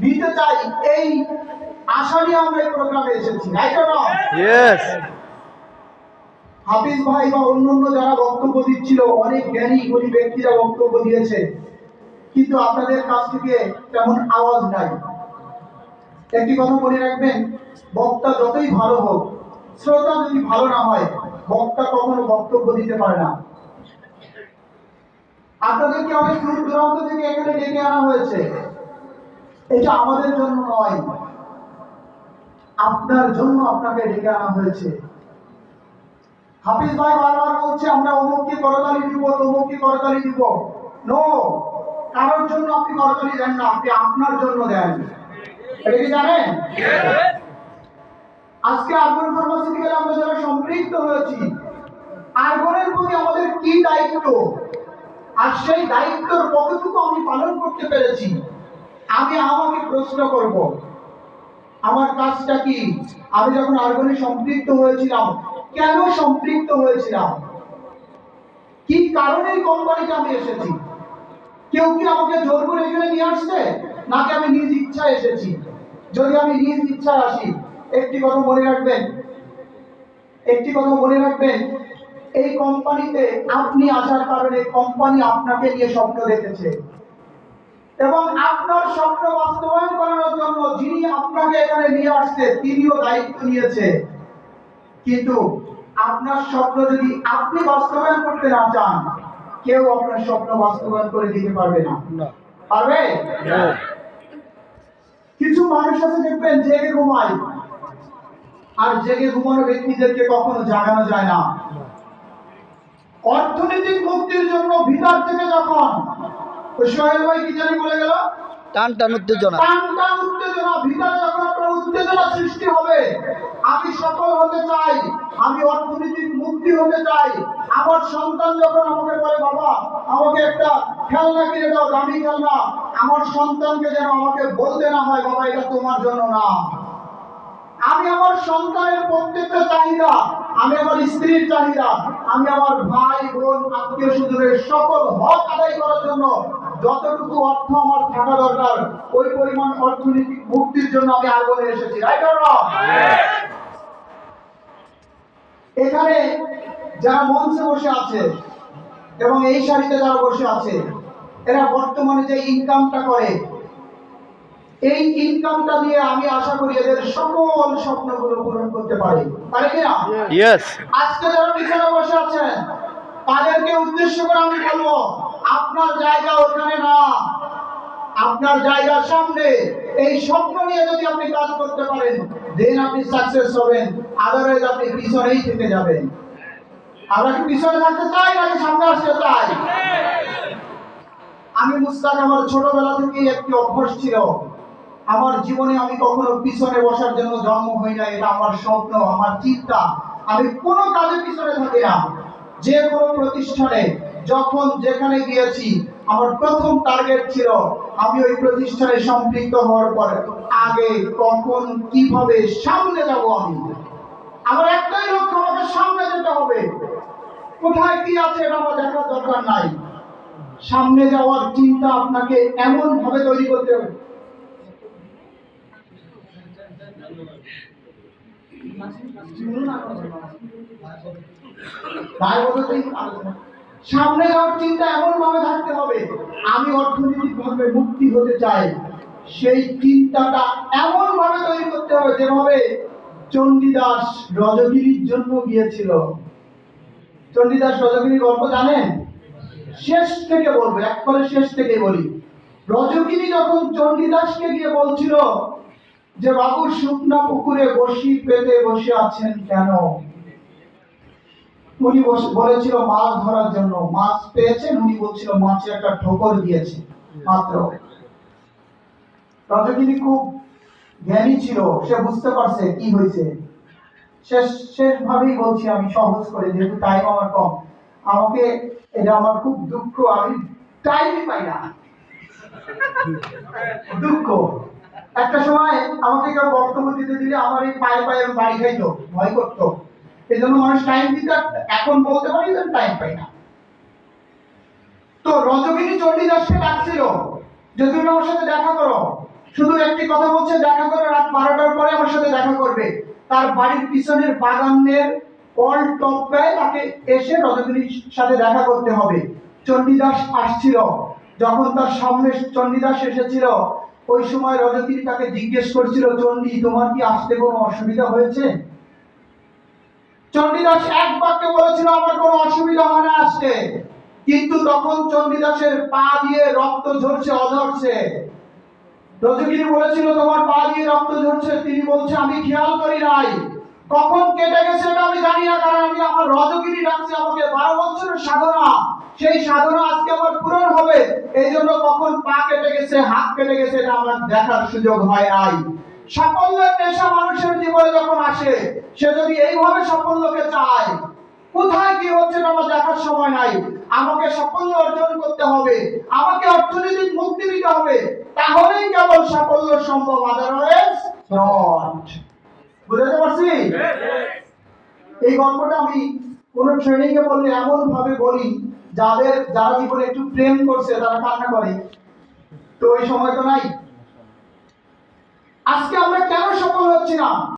দিতে চাই, এই আশা নিয়ে আমরা এই প্রোগ্রামে এসেছি, তাই তো না? ইয়েস। হাফিজ ভাই বা অন্যান্য যারা বক্তব্য দিচ্ছিল, অনেক জ্ঞানী গুণী ব্যক্তিরা বক্তব্য দিয়েছে, কিন্তু আপনাদের কাছ থেকে তেমন আওয়াজ নাই। একটি কথা মনে রাখবেন, বক্তা যতই ভালো হোক, শ্রোতা যদি ভালো না হয়, বক্তা কখনো বক্তব্য দিতে পারে না। আপনাদেরকে অনেক দূর দূরান্ত থেকে এখানে ডেকে আনা হয়েছে, এটা আমাদের জন্য নয়, আপনার জন্য আপনাকে ডেকে আনা হয়েছে। হাফিজ ভাই বারবার বলছে আমরা অমুককে করতালি দিব, তমুককে করতালি দিব। নো, কারোর জন্য আপনি করতালি দেন না, আপনি আপনার জন্য দেন। এটা কি জানেন? আজকে আরগন ফার্মাসিউটিক্যাল আমরা যারা সম্পৃক্ত হয়েছি, আরগনের প্রতি আমাদের কি দায়িত্ব, আর সেই দায়িত্বের কতটুকু আমি পালন করতে পেরেছি, আমি আমাকে প্রশ্ন করব, আমার কাজটা কি? আমি যখন আরগনে সম্পৃক্ত হয়েছিলাম, কেন সম্পৃক্ত হয়েছিলাম, কি কারণে এই কোম্পানিতে আমি এসেছি? কেউ কি আমাকে জোর করে এখানে নিয়ে আসছে, নাকি আমি নিজ ইচ্ছায় এসেছি? যদি আমি নিজ ইচ্ছায় আসি, একটি কথা মনে রাখবেন, একটি কথা মনে রাখবেন, এই কোম্পানিতে আপনি আসার কারণে কোম্পানি আপনাকে নিয়ে স্বপ্ন দেখেছে, এবং আপনার স্বপ্ন বাস্তবায়ন করানোর জন্য যিনি আপনাকে এখানে নিয়ে আসছে তিনিও দায়িত্ব নিয়েছে। কিন্তু আপনার স্বপ্ন যদি আপনি বাস্তবায়ন করতে না চান, কেউ আপনার স্বপ্ন বাস্তবায়ন করে দিতে পারবে না। পারবে? কিছু মানুষ আছে দেখবেন জেগে ঘুমায়, আর জেগে ঘুমানো ব্যক্তিদেরকে কখনো জাগানো যায় না। অর্থনৈতিক মুক্তির জন্য ভিতর থেকে যখন সোহেল ভাই কি জানি বলে গেল, টান টান উত্তেজনা, টান টান উত্তেজনা, ভিতরে যখন আপনার উত্তেজনা সৃষ্টি হবে, আমি সফল হতে চাই, আমি অর্থনৈতিক মুক্তি হতে চাই। আমার সন্তান যখন আমাকে বলে বাবা আমাকে একটা খেলনা কিনে দাও, দামি খেলনা, আমার সন্তানকে যেন আমাকে বলতে না হয় বাবা এটা তোমার জন্য না। আমি আমার সন্তানের প্রত্যেকটা চাহিদা, আমি আমার স্ত্রীর চাহিদা, আমি আমার ভাই বোন আত্মীয় স্বজনের সকল হক আদায় করার জন্য যতটুকু অর্থ আমার থাকা দরকার, ওই পরিমাণ অর্থনৈতিক মুক্তির জন্য আমি আরগনে এসেছি, রাইট অর রং? এখানে যারা মঞ্চে বসে আছে এবং এই সারিতে যারা বসে আছে, এরা বর্তমানে যে ইনকামটা করে, এই ইনকামটা দিয়ে আমি আশা করি এদের সকল স্বপ্নগুলো পূরণ করতে পারি, পারে কিনা? ইয়েস। আজকে যারা পিছনে বসে আছেন তাদেরকে উদ্দেশ্য করে আমি বলবো, আপনার জায়গা ওখানে না, আপনার জায়গার সামনে। এই স্বপ্ন নিয়ে যদি আপনি কাজ করতে পারেন, দেন আপনি সাকসেস হবেন, আদারওয়াইজ আপনি পিছনেই থেকে যাবেন। আমরা কি পিছনে থাকতে চাই নাকি সামনে আসতে চাই? আমি মুস্তাক, আমার ছোটবেলা থেকেই একটি অভ্যাস ছিল, আমার জীবনে আমি কখনো পিছনে বসার জন্য জন্ম হই না, এটা আমার স্বপ্ন, আমার চিন্তা। আমি কোনো কাজে পিছনে থাকি না। যে কোনো প্রতিষ্ঠানে যখন যেখানে গিয়েছি, আমার প্রথম টার্গেট ছিল আমি ওই প্রতিষ্ঠানে সম্পৃক্ত হওয়ার পর আগে কখন কিভাবে সামনে যাব। আমার একটাই লক্ষ্য, আমাকে সামনে যেতে হবে। কোথায় কি আছে এটা আমার দেখার দরকার নাই, সামনে যাওয়ার চিন্তা আপনাকে এমন ভাবে তৈরি করতে হবে। সামনে যাওয়ার চিন্তা এমন ভাবে থাকতে হবে, আমি অর্থনৈতিক ভাবে মুক্তি হতে চাই, সেই চিন্তাটা এমন ভাবে তৈরি করতে হবে যেভাবে চণ্ডীদাস রজগিরির জন্য গিয়েছিল। চণ্ডীদাস রজগিরির গল্প জানেন? শেষ থেকে বলবো, একবারে শেষ থেকে বলি। রজগিরি যখন চণ্ডীদাসকে গিয়ে বলছিল যে বাবু শুকনা পুকুরে বসি পেতে বসে আছেন কেন, উনি বলেছিল মাছ ধরার জন্য। মাছ পেয়েছেন, উনি বলছিল মাছে একটা ঠোকর দিয়েছে মাত্র। রজগিরি খুব জ্ঞানী ছিল, সে বুঝতে পারছে কি হয়েছে। শেষ ভাবেই বলছি আমি, সহজ করে, যেহেতু টাইম আমার কম, আমাকে এটা আমার খুব দুঃখ, আমি টাইমই পাই না, দুঃখ। একটা সময় আমাকে কেউ বক্তব্য দিতে দিলে আমার এই পায়ে পায়ে বাড়ি খাইতো, ভয় করতো, এই জন্য মানুষ টাইম দিতে, এখন বলতে পারি যে টাইম পাই না। তো রজগিরি চণ্ডীদাসকে ডাকছিল যে তুমি আমার সাথে দেখা করো। শুধু একটি কথা বলছে, দেখা করে রাত 12টার পরে আমার সাথে দেখা করবে। তার বাড়ির পিছনের বাগানের কল টপকায় তাকে এসে রজনীর সাথে দেখা করতে হবে। চণ্ডীদাস আসছিল, যখন তার সামনে চণ্ডীদাস এসেছিল, ওই সময় রজনী তাকে জিজ্ঞেস করছিল, চণ্ডী, তোমার কি আসতে কোনো অসুবিধা হয়েছে? চণ্ডীদাস এক বাক্যে বলেছিল, আমার কোনো অসুবিধা হয় না আসতে। কিন্তু তখন চণ্ডীদাসের পা দিয়ে রক্ত ঝরছে, অঝরছে। রজগিরি বলেছিল, তোমার পা দিয়ে রক্ত ঝরছে। তিনি বলছে, আমি খেয়াল করি নাই, কখন কেটে গেছে এটা আমি জানি না, কারণ আমি আমার রজগিরি রাখছি, আমাকে 12 বছরের সাধনা, সেই সাধনা আজকে আমার পূরণ হবে। এই জন্য কখন পা কেটে গেছে, হাত কেটে গেছে, এটা আমার দেখার সুযোগ হয় নাই। সাফল্যের নেশা মানুষের জীবনে যখন আসে, সে যদি এইভাবে সাফল্যকে চায়, কোথায় কি হচ্ছে আমার দেখার সময় নাই, আমাকে সাফল্য অর্জন করতে হবে, আমাকে অর্থনৈতিক মুক্তি দিতে হবে, তাহলেই কেবল সাফল্য সম্ভব, আদারওয়াইজ নট। বুঝতে পারছি? এই গল্পটা আমি কোন ট্রেনিং এ বললে এমন ভাবে বলি, যারা জীবনে একটু প্রেম করছে তারা কান্না করে। তো ওই সময় তো নাই। আজকে আমরা কেন সফল হচ্ছি না?